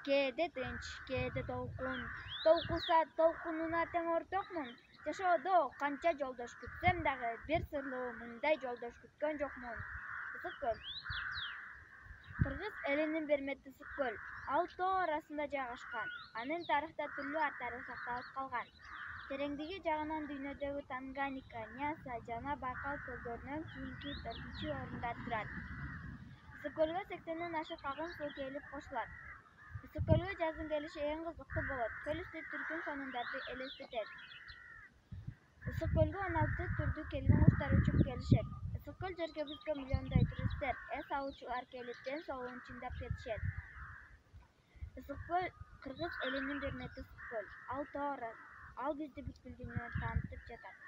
Kээде тынч, кээде толкун. Толкуса толкунуна тең ортокмун. Жашоодо канча жолдош күтсем дагы бир сырлуу мындай жолдош күткөн жокмун. Ысык көл. Кыргыз элинин бермети ысык көл. Ал тоо арасында жайгашкан. Анын тарыхта түрлүү аттары сакталып калган. Тереңдиги жагынан дүйнөдөгү Танганьика, Ньяса жана Байкал көлдөрүнөн кийинки 4-орунда турат. Ысык көлгө 80ден ашык агым суу келип кошулат. Ысык көлгө жаздын келиши эң кызыктуу болот. Көл үстү түркүн сонундарды элестетет. Ысык көлгө 16 түрдүү келген куштар учуп келишет. Ысык көл жеркебизге миллиондой туристтер, эс алуучулар келип ден соолугун чыңдап кетишет. Ысык көл Кыргыз элинин бермети ысык көл. Ал тоо, ал бизди бүткүл дүйнөгө таанытып жатат.